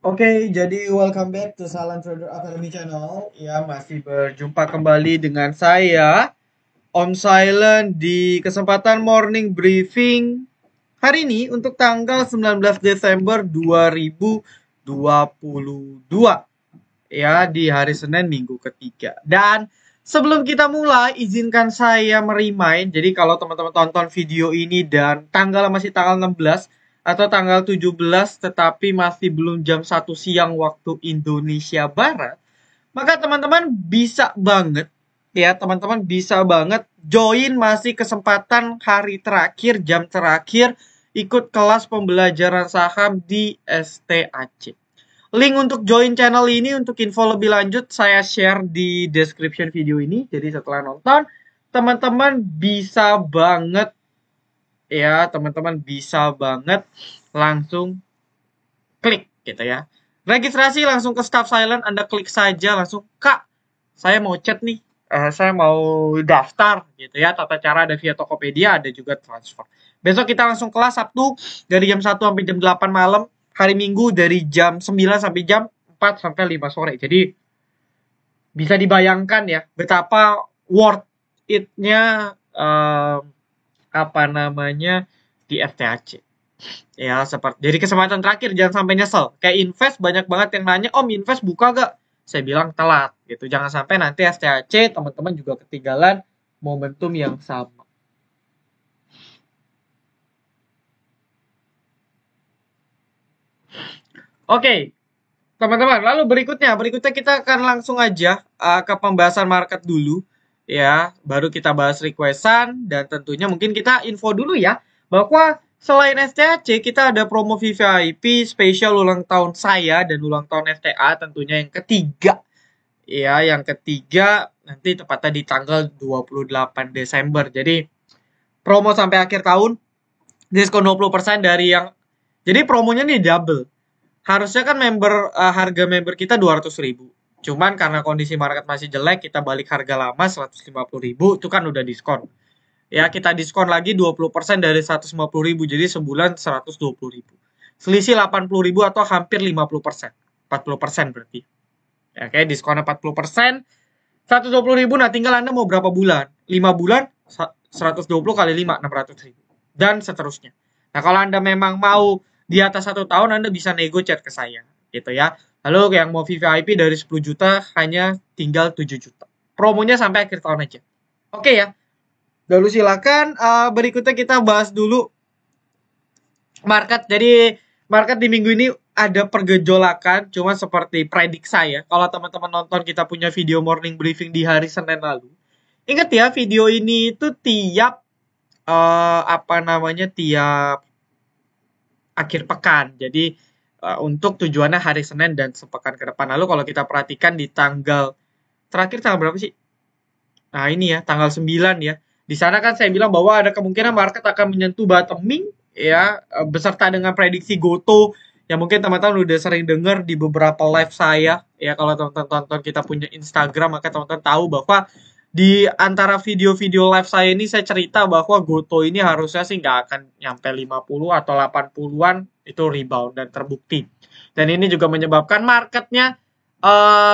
Oke, jadi welcome back to Salam Trader Academy Channel. Ya, masih berjumpa kembali dengan saya, Om Silent, di kesempatan morning briefing hari ini untuk tanggal 19 Desember 2022. Ya, di hari Senin minggu ketiga. Dan sebelum kita mulai, izinkan saya merimain. Jadi kalau teman-teman tonton video ini dan tanggal masih tanggal 16 atau tanggal 17 tetapi masih belum jam 1 siang waktu Indonesia Barat, maka teman-teman bisa banget teman-teman bisa banget join masih kesempatan hari terakhir, jam terakhir ikut kelas pembelajaran saham di STAC. Link untuk join channel ini untuk info lebih lanjut saya share di description video ini. Jadi setelah nonton, teman-teman bisa banget langsung klik gitu ya. Registrasi langsung ke Staff Silent, Anda klik saja langsung, Kak, saya mau chat nih, saya mau daftar gitu ya. Tata cara ada via Tokopedia, ada juga transfer. Besok kita langsung kelas Sabtu dari jam 1 sampai jam 8 malam, hari Minggu dari jam 9 sampai jam 4 sampai 5 sore. Jadi bisa dibayangkan ya betapa worth it-nya di FTAC. Ya, seperti jadi kesempatan terakhir, jangan sampai nyesel. Kayak invest banyak banget yang nanya, "Om, invest buka gak?" Saya bilang telat gitu. Jangan sampai nanti STAC teman-teman juga ketinggalan momentum yang sama. Oke, teman-teman, lalu berikutnya kita akan langsung aja ke pembahasan market dulu ya, baru kita bahas requestan dan tentunya mungkin kita info dulu ya bahwa selain STAC kita ada promo VVIP spesial ulang tahun saya dan ulang tahun FTA tentunya yang ketiga. Ya, yang ketiga nanti tepatnya di tanggal 28 Desember. Jadi promo sampai akhir tahun diskon 20% dari yang jadi promonya nih double. Harusnya kan harga member kita 200.000. Cuman karena kondisi market masih jelek, kita balik harga lama 150.000, itu kan udah diskon. Ya, kita diskon lagi 20% dari 150.000, jadi sebulan 120.000. Selisih 80.000 atau hampir 50%. 40% berarti. Ya, kayak diskonnya 40%, 120.000, nah tinggal Anda mau berapa bulan? 5 bulan, 120 kali 5, 600.000. Dan seterusnya. Nah, kalau Anda memang mau di atas 1 tahun, Anda bisa nego chat ke saya. Gitu ya. Lalu yang mau VVIP dari 10 juta, hanya tinggal 7 juta. Promonya sampai akhir tahun aja. Oke ya. Lalu silakan, berikutnya kita bahas dulu market. Jadi, market di minggu ini ada pergejolakan, cuma seperti predik saya. Kalau teman-teman nonton kita punya video morning briefing di hari Senin lalu. Ingat ya, video ini itu tiap tiap akhir pekan. Jadi untuk tujuannya hari Senin dan sepekan ke depan. Lalu kalau kita perhatikan di terakhir tanggal berapa sih? Nah, ini ya, tanggal 9 ya. Di sana kan saya bilang bahwa ada kemungkinan market akan menyentuh bottoming ya, beserta dengan prediksi Goto yang mungkin teman-teman udah sering dengar di beberapa live saya ya. Kalau teman-teman tonton kita punya Instagram, maka teman-teman tahu bahwa di antara video-video live saya ini saya cerita bahwa Goto ini harusnya sih nggak akan nyampe 50 atau 80-an, itu rebound dan terbukti. Dan ini juga menyebabkan marketnya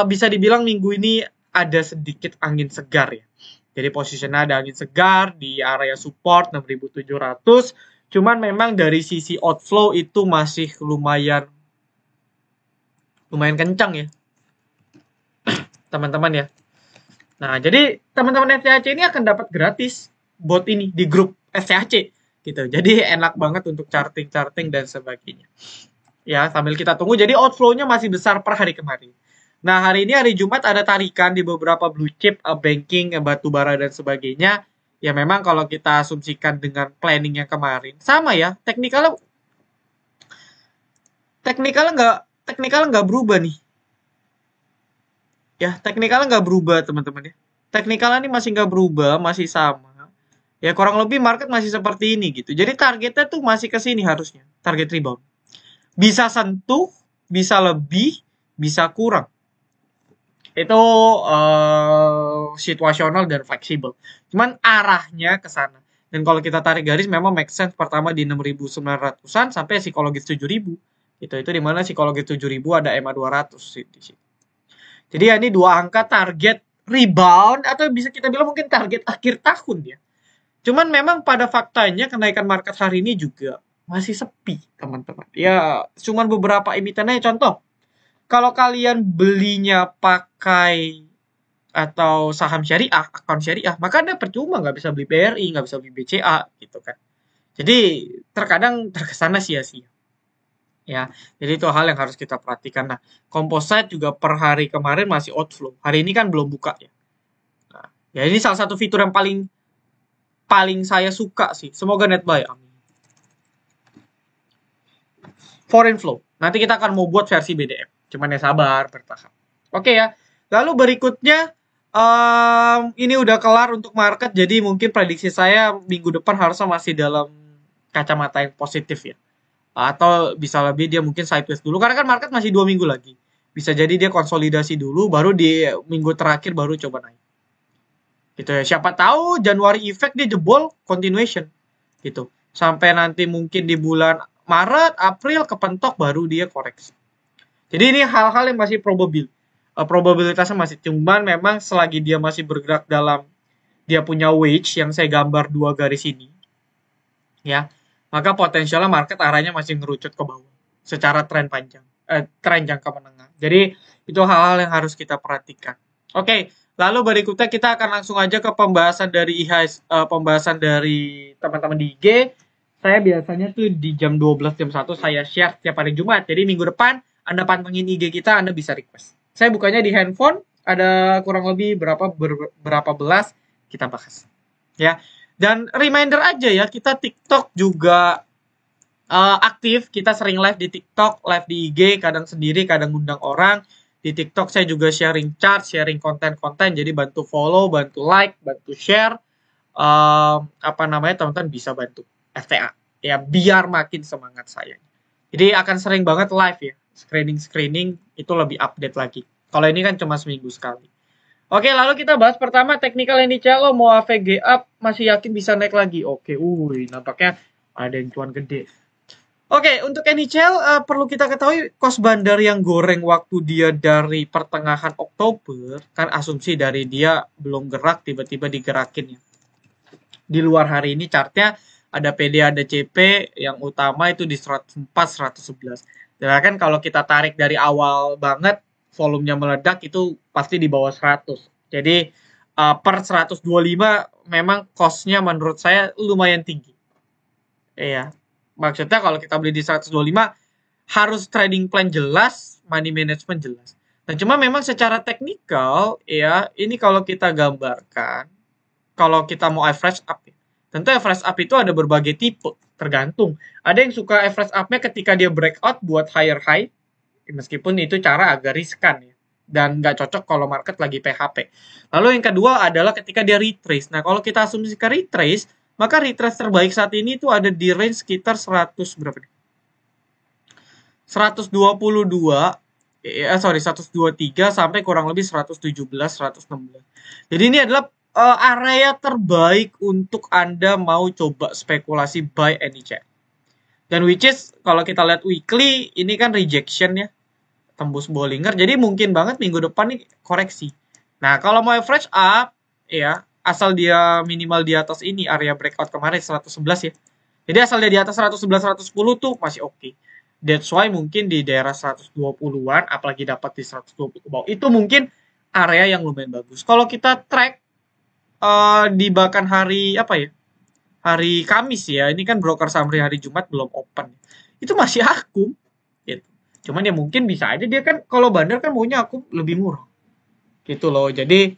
bisa dibilang minggu ini ada sedikit angin segar ya. Jadi posisinya ada angin segar di area support 6.700. Cuman memang dari sisi outflow itu masih lumayan kencang ya. Teman-teman ya. Nah, jadi teman-teman STAC ini akan dapat gratis bot ini di grup STAC gitu. Jadi enak banget untuk charting dan sebagainya. Ya, sambil kita tunggu. Jadi outflow-nya masih besar per hari kemarin. Nah, hari ini hari Jumat ada tarikan di beberapa blue chip, banking, batu bara dan sebagainya. Ya memang kalau kita asumsikan dengan planning yang kemarin sama ya, teknikalnya nggak berubah nih. Ya, teknikalnya nggak berubah teman-teman ya. Teknikalnya ini masih nggak berubah, masih sama. Ya kurang lebih market masih seperti ini gitu. Jadi targetnya tuh masih ke sini harusnya, target rebound. Bisa sentuh, bisa lebih, bisa kurang. Itu situasional dan fleksibel. Cuman arahnya ke sana. Dan kalau kita tarik garis memang make sense pertama di 6.900-an sampai psikologis 7.000. Itu di mana psikologi 7.000 ada EMA 200 di sini. Jadi ya ini dua angka target rebound atau bisa kita bilang mungkin target akhir tahun ya. Cuman memang pada faktanya kenaikan market hari ini juga masih sepi, teman-teman. Ya, cuman beberapa emitennya. Contoh, kalau kalian belinya pakai atau saham syariah, akun syariah, maka Anda percuma nggak bisa beli BRI, nggak bisa beli BCA, gitu kan. Jadi, terkadang terkesannya sia-sia. Ya, jadi itu hal yang harus kita perhatikan. Nah, composite juga per hari kemarin masih outflow. Hari ini kan belum buka ya. Nah, ya ini salah satu fitur yang paling paling saya suka sih. Semoga net buy. Amin. Foreign flow. Nanti kita akan mau buat versi BDM. Cuman ya sabar, bertahap. Oke ya. Lalu berikutnya, ini udah kelar untuk market. Jadi mungkin prediksi saya minggu depan harusnya masih dalam kacamata yang positif ya. Atau bisa lebih dia mungkin sideways dulu. Karena kan market masih 2 minggu lagi. Bisa jadi dia konsolidasi dulu, baru di minggu terakhir baru coba naik. Gitu ya. Siapa tahu Januari effect dia jebol continuation. Gitu. Sampai nanti mungkin di bulan Maret, April kepentok baru dia koreksi. Jadi ini hal-hal yang masih probabilitasnya masih, cuman memang selagi dia masih bergerak dalam dia punya wedge yang saya gambar 2 garis ini, ya, maka potensialnya market arahnya masih ngerucut ke bawah secara tren panjang, tren jangka menengah. Jadi itu hal-hal yang harus kita perhatikan. Oke, lalu berikutnya kita akan langsung aja ke pembahasan dari IHS, pembahasan dari teman-teman di IG. Saya biasanya tuh di jam 12 jam 1 saya share setiap hari Jumat. Jadi minggu depan Anda pantengin IG kita, Anda bisa request. Saya bukanya di handphone, ada kurang lebih berapa belas kita bahas. Ya. Dan reminder aja ya, kita TikTok juga aktif. Kita sering live di TikTok, live di IG, kadang sendiri, kadang undang orang. Di TikTok saya juga sharing chart, sharing konten-konten. Jadi bantu follow, bantu like, bantu share. Teman-teman bisa bantu FTA ya biar makin semangat saya. Jadi akan sering banget live ya, screening itu lebih update lagi. Kalau ini kan cuma seminggu sekali. Oke, lalu kita bahas pertama technical NICL mau AVG up masih yakin bisa naik lagi. Oke, nampaknya ada yang cuan gede. Oke, untuk NICL perlu kita ketahui kos bandar yang goreng waktu dia dari pertengahan Oktober kan asumsi dari dia belum gerak tiba-tiba digerakin ya. Di luar hari ini chartnya ada PD, ada CP, yang utama itu di 104, 111. Dan kan kalau kita tarik dari awal banget, volumenya meledak itu pasti di bawah 100. Jadi per 125 memang cost-nya menurut saya lumayan tinggi. Iya. Maksudnya kalau kita beli di 125 harus trading plan jelas, money management jelas. Nah, cuma memang secara teknikal ya, ini kalau kita gambarkan, kalau kita mau average up ya. Tentu average up itu ada berbagai tipe, tergantung. Ada yang suka average up-nya ketika dia breakout buat higher high, meskipun itu cara agak riskan ya, dan nggak cocok kalau market lagi PHP. Lalu yang kedua adalah ketika dia retrace. Nah, kalau kita asumsikan retrace, maka retrace terbaik saat ini itu ada di range sekitar 100 berapa nih? 122, 123 sampai kurang lebih 117, 116. Jadi ini adalah area terbaik untuk Anda mau coba spekulasi buy NICL. Dan which is kalau kita lihat weekly ini kan rejection ya, tembus Bollinger. Jadi mungkin banget minggu depan nih koreksi. Nah, kalau mau average up ya, asal dia minimal di atas ini area breakout kemarin 111 ya. Jadi asal dia di atas 111 110 tuh masih oke. That's why mungkin di daerah 120-an apalagi dapat di 120 ke bawah. Itu mungkin area yang lumayan bagus. Kalau kita track di bahkan hari apa ya? Hari Kamis ya. Ini kan broker summary hari Jumat belum open. Itu masih akum gitu. Cuman ya mungkin bisa aja dia kan kalau bandar kan maunya akum lebih murah. Gitu loh. Jadi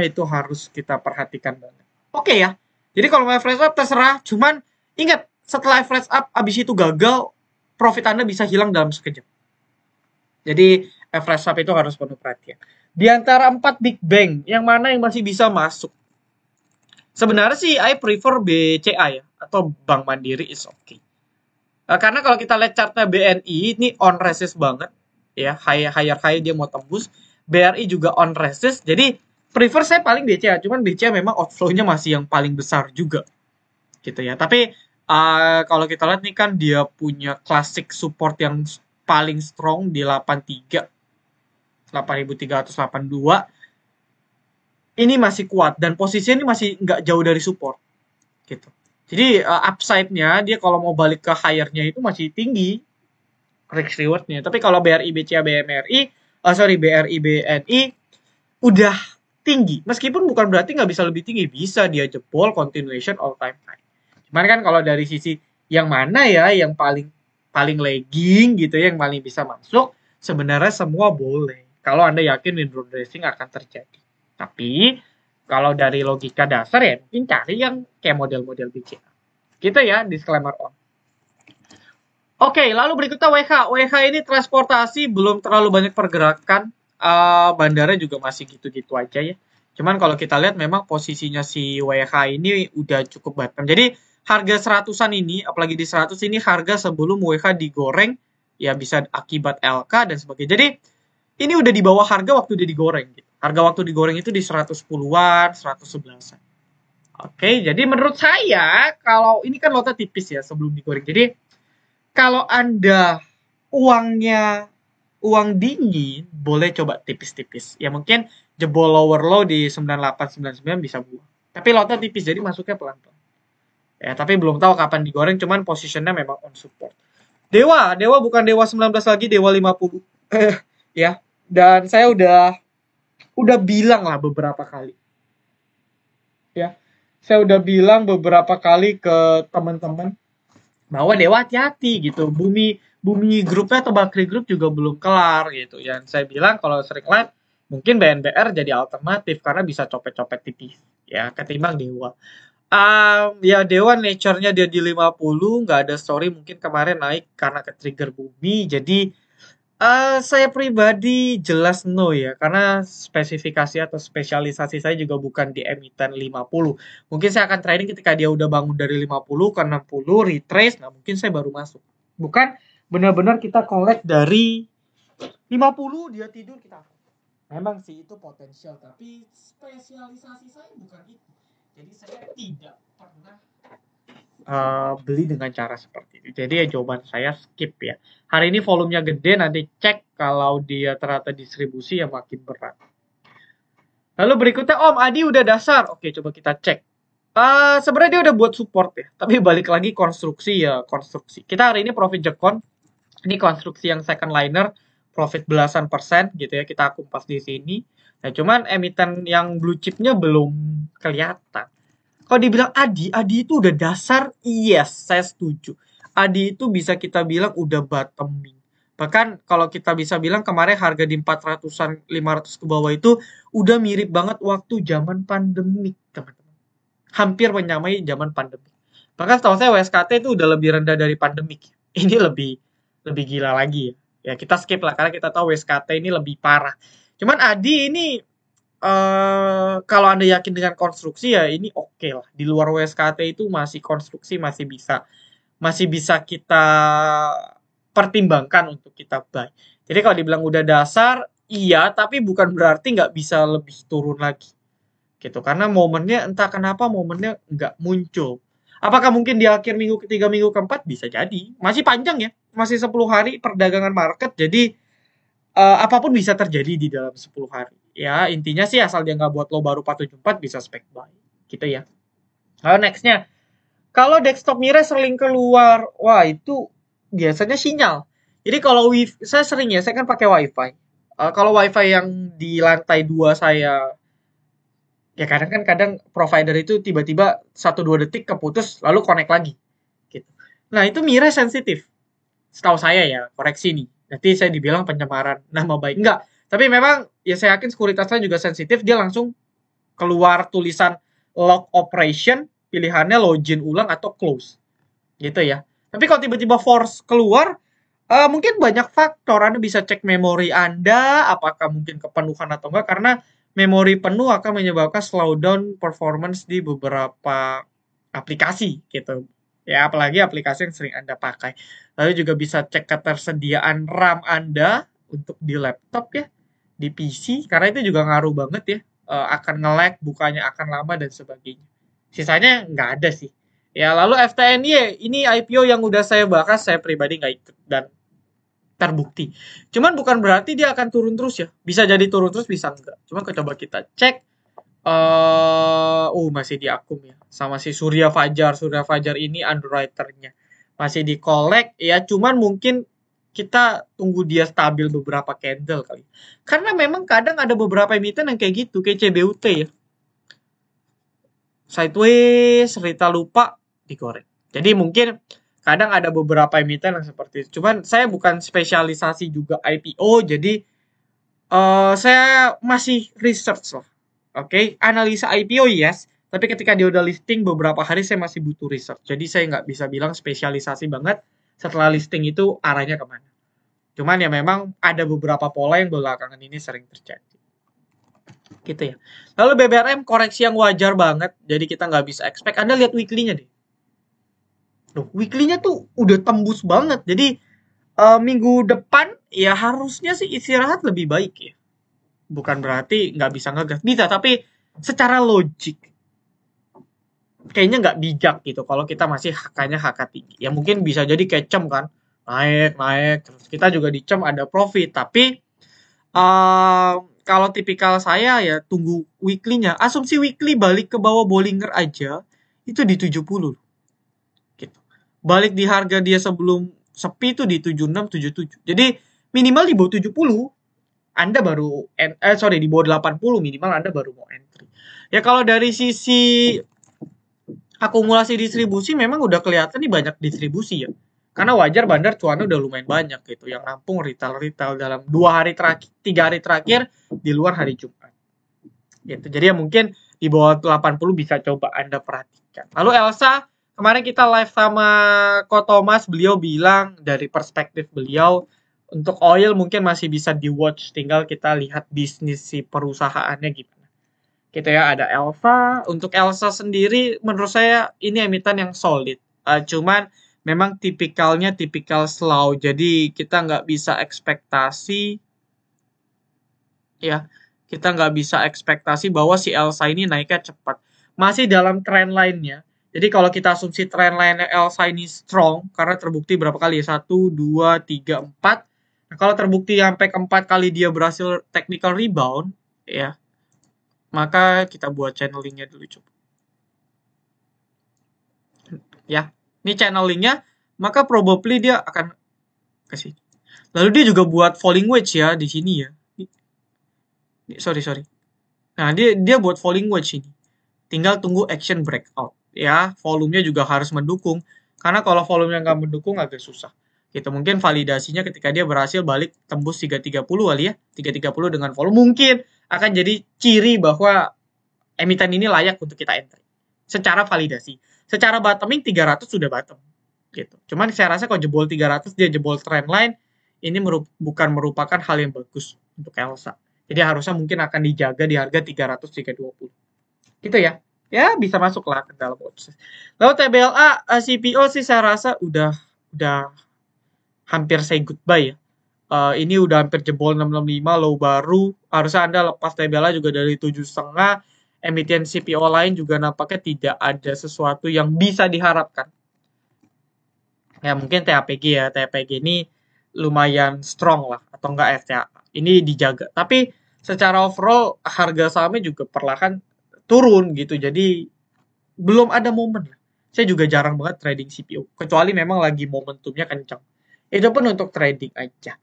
itu harus kita perhatikan banget. Oke ya. Jadi kalau mau flash up terserah, cuman ingat setelah flash up abis itu gagal, profit Anda bisa hilang dalam sekejap. Jadi flash up itu harus penuh perhatian. Di antara 4 big bank, yang mana yang masih bisa masuk? Sebenarnya sih I prefer BCA ya, atau Bank Mandiri is okay. Karena kalau kita lihat chartnya BNI, ini on resist banget. Ya, higher high dia mau tembus. BRI juga on resist, jadi prefer saya paling BCA. Cuman BCA memang outflow-nya masih yang paling besar juga. Gitu ya, tapi Kalau kita lihat nih kan dia punya classic support yang paling strong di 83, 8382. Ini masih kuat dan posisinya ini masih nggak jauh dari support gitu. Jadi upside-nya dia kalau mau balik ke higher-nya itu masih tinggi risk reward-nya. Tapi kalau BRI BCA BMRI, BRI BNI udah tinggi. Meskipun bukan berarti nggak bisa lebih tinggi, bisa dia jebol continuation all time high. Cuman kan kalau dari sisi yang mana ya yang paling paling lagging gitu ya, yang paling bisa masuk, sebenarnya semua boleh. Kalau Anda yakin window dressing akan terjadi. Tapi kalau dari logika dasar ya mungkin cari yang kayak model-model BCA. Gitu ya, disclaimer on. Oke, lalu berikutnya WH. WH ini transportasi belum terlalu banyak pergerakan. Bandara juga masih gitu-gitu aja ya. Cuman kalau kita lihat memang posisinya si WH ini udah cukup bottom. Jadi harga 100-an ini, apalagi di 100 ini harga sebelum WH digoreng, ya bisa akibat LK dan sebagainya. Jadi ini udah di bawah harga waktu dia digoreng. Gitu. Harga waktu digoreng itu di 110-an, 111-an. Oke, jadi menurut saya, kalau ini kan lotnya tipis ya sebelum digoreng. Jadi kalau Anda uang dingin, boleh coba tipis-tipis. Ya mungkin jebol lower low di 98, 99 bisa buang. Tapi lotnya tipis, jadi masuknya pelan-pelan. Ya, tapi belum tahu kapan digoreng, cuman positionnya memang on support. Dewa bukan Dewa 19 lagi, Dewa 50. Ya, dan saya udah bilang lah beberapa kali. Ya, saya udah bilang beberapa kali ke teman-teman bahwa Dewa hati-hati gitu. Bumi grupnya atau Bakri Group juga belum kelar gitu. Yang saya bilang kalau sering live mungkin BNBR jadi alternatif karena bisa copet-copet tipis ya ketimbang Dewa. Ya Dewa nature-nya dia di 50, nggak ada story, mungkin kemarin naik karena ke trigger bumi. Jadi saya pribadi jelas no ya, karena spesifikasi atau spesialisasi saya juga bukan di emiten 50. Mungkin saya akan trading ketika dia udah bangun dari 50 ke 60, retrace, nah mungkin saya baru masuk. Bukan benar-benar kita collect dari 50, dia tidur kita. Memang sih itu potensial, tapi spesialisasi saya bukan itu. Jadi saya tidak pernah beli dengan cara seperti itu. Jadi ya jawaban saya skip ya. Hari ini volumenya gede, nanti cek kalau dia ternyata distribusi ya makin berat. Lalu berikutnya Om Adi udah dasar. Oke, coba kita cek. Sebenarnya dia udah buat support ya, tapi balik lagi konstruksi ya konstruksi. Kita hari ini profit Jekon. Ini konstruksi yang second liner, profit belasan persen gitu ya. Kita kupas di sini. Nah, cuman emiten yang blue chipnya belum kelihatan. Kalau dibilang Adi itu udah dasar, yes, saya setuju. Adi itu bisa kita bilang udah bottoming. Bahkan kalau kita bisa bilang kemarin harga di 400-an, 500 ke bawah itu udah mirip banget waktu zaman pandemik, teman-teman. Hampir menyamai zaman pandemik. Bahkan setahu saya WSKT itu udah lebih rendah dari pandemik. Ini lebih gila lagi ya. Ya kita skip lah karena kita tahu WSKT ini lebih parah. Cuman Adi ini kalau Anda yakin dengan konstruksi ya ini oke lah. Di luar WSKT itu masih konstruksi masih bisa kita pertimbangkan untuk kita buy. Jadi kalau dibilang udah dasar, iya, tapi bukan berarti nggak bisa lebih turun lagi. Gitu. Karena momennya entah kenapa momennya nggak muncul. Apakah mungkin di akhir minggu ketiga, minggu keempat? Bisa jadi. Masih panjang ya. Masih 10 hari perdagangan market. Jadi apapun bisa terjadi di dalam 10 hari. Ya, intinya sih asal dia nggak buat low baru 474 bisa spec buy. Gitu ya. Lalu nextnya, kalau desktop mirror sering keluar, wah itu biasanya sinyal. Jadi kalau saya sering ya, saya kan pakai wifi. Kalau wifi yang di lantai 2 saya, ya kadang provider itu tiba-tiba 1-2 detik keputus, lalu connect lagi. Gitu. Nah itu mirror sensitif. Setahu saya ya, koreksi nih. Nanti saya dibilang pencemaran nama baik. Enggak. Tapi memang ya saya yakin sekuritasnya juga sensitif. Dia langsung keluar tulisan lock operation. Pilihannya login ulang atau close. Gitu ya. Tapi kalau tiba-tiba force keluar, mungkin banyak faktor. Anda bisa cek memori Anda. Apakah mungkin kepenuhan atau enggak. Karena memori penuh akan menyebabkan slowdown performance di beberapa aplikasi gitu. Ya, apalagi aplikasi yang sering Anda pakai. Lalu juga bisa cek ketersediaan RAM Anda untuk di laptop ya, di PC, karena itu juga ngaruh banget ya. Akan nge-lag, bukanya akan lama dan sebagainya. Sisanya nggak ada sih. Ya, lalu FTNY ini IPO yang udah saya bahas, saya pribadi nggak ikut dan terbukti. Cuman bukan berarti dia akan turun terus ya. Bisa jadi turun terus, bisa enggak. Cuma coba kita cek. Masih di Akum ya. Sama si Surya Fajar. Surya Fajar ini underwriternya. Masih di collect ya. Cuman mungkin kita tunggu dia stabil beberapa candle kali. Karena memang kadang ada beberapa emiten yang kayak gitu. Kayak CBUT ya. Sideways, Rita lupa, digoreng. Jadi mungkin kadang ada beberapa emiten yang seperti itu. Cuman saya bukan spesialisasi juga IPO, jadi saya masih research lah. Oke, analisa IPO yes, tapi ketika dia udah listing beberapa hari saya masih butuh research. Jadi saya nggak bisa bilang spesialisasi banget setelah listing itu arahnya kemana. Cuman ya memang ada beberapa pola yang belakangan ini sering terjadi. Gitu ya. Lalu BBRM koreksi yang wajar banget, jadi kita nggak bisa expect. Anda lihat weekly-nya deh. Loh, weekly-nya tuh udah tembus banget. Jadi minggu depan ya harusnya sih istirahat lebih baik ya. Bukan berarti nggak bisa ngegas. Bisa, tapi secara logik kayaknya nggak bijak gitu kalau kita masih HK-nya tinggi. Ya mungkin bisa jadi kayak CEM kan. Naik. Terus kita juga di CEM ada profit. Tapi kalau tipikal saya ya tunggu weekly-nya. Asumsi weekly balik ke bawah Bollinger aja itu di 70. Gitu. Balik di harga dia sebelum sepi itu di 76, 77. Jadi minimal di bawah 70 Anda baru di bawah 80 minimal Anda baru mau entry. Ya kalau dari sisi akumulasi distribusi memang udah kelihatan nih banyak distribusi ya. Karena wajar bandar cuannya udah lumayan banyak gitu yang nampung retail dalam 3 hari terakhir di luar hari Jumat. Gitu. Jadi ya mungkin di bawah 80 bisa coba Anda perhatikan. Lalu Elsa, kemarin kita live sama Ko Thomas, beliau bilang dari perspektif beliau untuk oil mungkin masih bisa di watch, tinggal kita lihat bisnis si perusahaannya gimana. Gitu ya, ada Elsa. Untuk Elsa sendiri menurut saya ini emiten yang solid. Cuman memang tipikal slow. Jadi kita nggak bisa ekspektasi ya. Kita nggak bisa ekspektasi bahwa si Elsa ini naiknya cepat. Masih dalam trend line-nya. Jadi kalau kita asumsi trend line Elsa ini strong karena terbukti berapa kali ya? 1, 2, 3, 4. Nah, kalau terbukti sampai keempat kali dia berhasil technical rebound ya, maka kita buat channelingnya dulu coba. Ya, ini channelingnya, maka probably dia akan ke sini. Lalu dia juga buat falling wedge ya di sini ya. Sorry. Nah, dia buat falling wedge ini. Tinggal tunggu action breakout. Ya, volumenya juga harus mendukung. Karena kalau volumenya nggak mendukung agak susah. Gitu, mungkin validasinya ketika dia berhasil balik tembus 330 kali ya. 330 dengan volume mungkin akan jadi ciri bahwa emiten ini layak untuk kita entry. Secara validasi. Secara bottoming 300 sudah bottom. Gitu. Cuman saya rasa kalau jebol 300 dia jebol trend line, ini bukan merupakan hal yang bagus untuk Elsa. Jadi harusnya mungkin akan dijaga di harga 300 320. Gitu ya. Ya bisa masuk lah ke dalam proses. Lalu TBLA CPO sih saya rasa udah hampir say goodbye ya. Ini udah hampir jebol 665 low baru. Harusnya Anda lepas TBLA juga dari 7,5. Emiten CPO lain juga nampaknya tidak ada sesuatu yang bisa diharapkan. Ya mungkin TAPG ya. TAPG ini lumayan strong lah. Atau enggak FTA. Ini dijaga. Tapi secara overall harga sahamnya juga perlahan turun gitu. Jadi belum ada momen lah. Saya juga jarang banget trading CPO. Kecuali memang lagi momentumnya kencang. Itu pun untuk trading aja.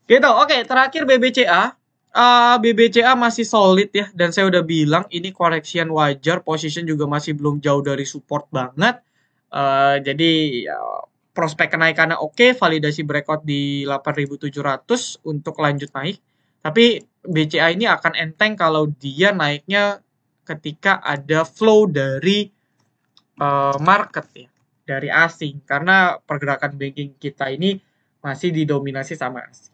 Gitu. Oke, terakhir BBCA. BBCA masih solid ya. Dan saya udah bilang ini koreksian wajar. Position juga masih belum jauh dari support banget. Jadi ya, prospek kenaikannya oke. Validasi breakout di 8.700 untuk lanjut naik. Tapi BCA ini akan enteng kalau dia naiknya ketika ada flow dari market ya, dari asing. Karena pergerakan banking kita ini masih didominasi sama asing.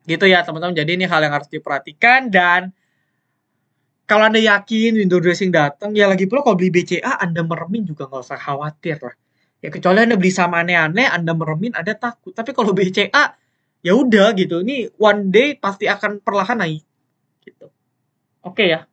Gitu ya teman-teman. Jadi ini hal yang harus diperhatikan. Dan kalau Anda yakin window dressing datang, ya lagi pula kalau beli BCA Anda meremin juga nggak usah khawatir lah. Ya kecuali Anda beli sama aneh-aneh, Anda meremin, Anda takut. Tapi kalau BCA ya udah gitu, ini one day pasti akan perlahan naik gitu. Oke ya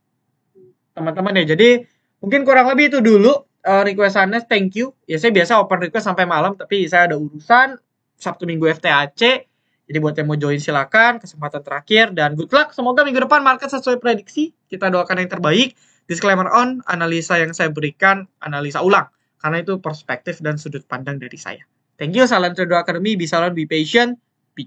teman-teman ya, jadi mungkin kurang lebih itu dulu requestannya, thank you. Ya saya biasa open request sampai malam, tapi saya ada urusan Sabtu Minggu FTAC. Jadi buat yang mau join silakan, kesempatan terakhir dan good luck. Semoga minggu depan market sesuai prediksi. Kita doakan yang terbaik. Disclaimer on, analisa yang saya berikan analisa ulang karena itu perspektif dan sudut pandang dari saya. Thank you, salam Trader Academy. Be silent, be patient, be